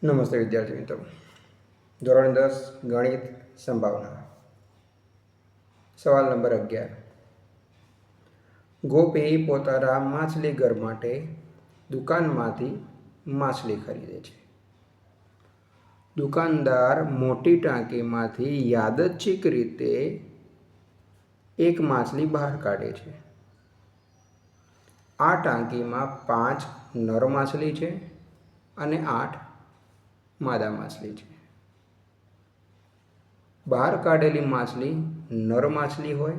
નમસ્તે વિદ્યાર્થી મિત્રો. ધોરણ 10 ગણિત સંભાવના. સવાલ નંબર 11. ગોપી પોતાના માછલી ઘર માટે દુકાનમાંથી માછલી ખરીદે છે. દુકાનદાર મોટી ટાંકીમાંથી યાદચ્છિક રીતે એક માછલી બહાર કાઢે છે. આ ટાંકીમાં 5 નર માછલી છે અને 8 માદા માછલી છે. બહાર કાઢેલી માછલી નર માછલી હોય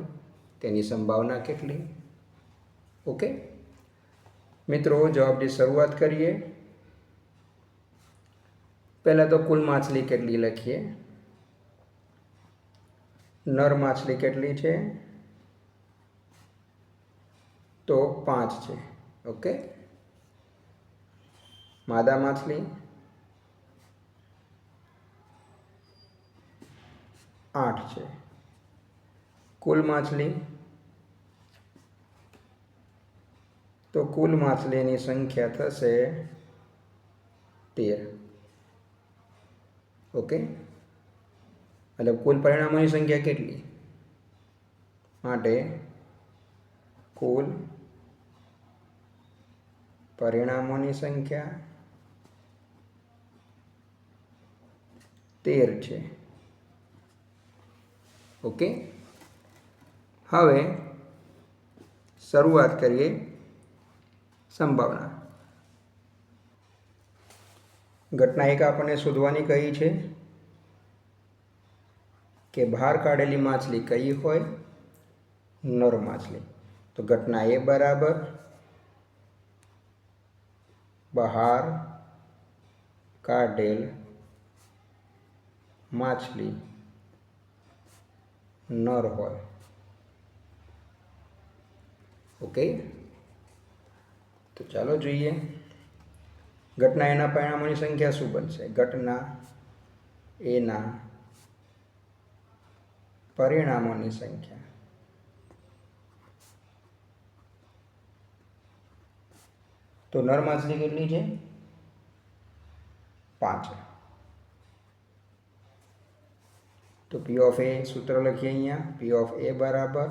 તેની સંભાવના કેટલી? ઓકે મિત્રો, જવાબની શરૂઆત કરીએ. પહેલાં તો કુલ માછલી કેટલી લખીએ. નર માછલી કેટલી છે? તો 5 છે. ઓકે. માદા માછલી 8 છે. કુલ માછલી, તો કુલ માછલીની સંખ્યા થશે 13. ઓકે, એટલે કુલ પરિણામોની સંખ્યા કેટલી? માટે કુલ પરિણામોની સંખ્યા 13 છે. ઓકે, હવે શરૂઆત કરીએ સંભાવના. ઘટના એક આપણને શોધવાની કહી છે કે બહાર કાઢેલી માછલી કઈ હોય? નર માછલી. તો ઘટના એ બરાબર બહાર કાઢેલ માછલી નર હોય. ઓકે, તો ચાલો જોઈએ ઘટના એના પરિણામોની સંખ્યા શું બનશે. ઘટના એના પરિણામોની સંખ્યા તો નર માછલી કેટલી છે? 5. તો P of A સૂત્ર લખીએ અહીંયા. P of A બરાબર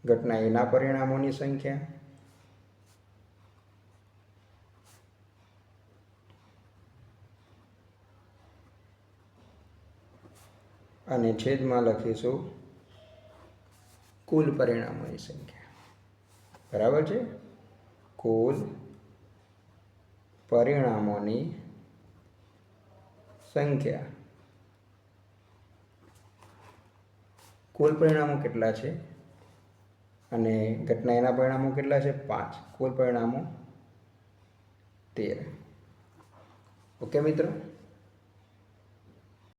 ઘટના એના પરિણામોની સંખ્યા અને છેદમાં લખીશું કુલ પરિણામોની સંખ્યા. બરાબર છે? કુલ પરિણામોની સંખ્યા. કુલ પરિણામો કેટલા છે અને ઘટના એના પરિણામો કેટલા છે? 5. કુલ પરિણામો 13. ઓકે મિત્રો.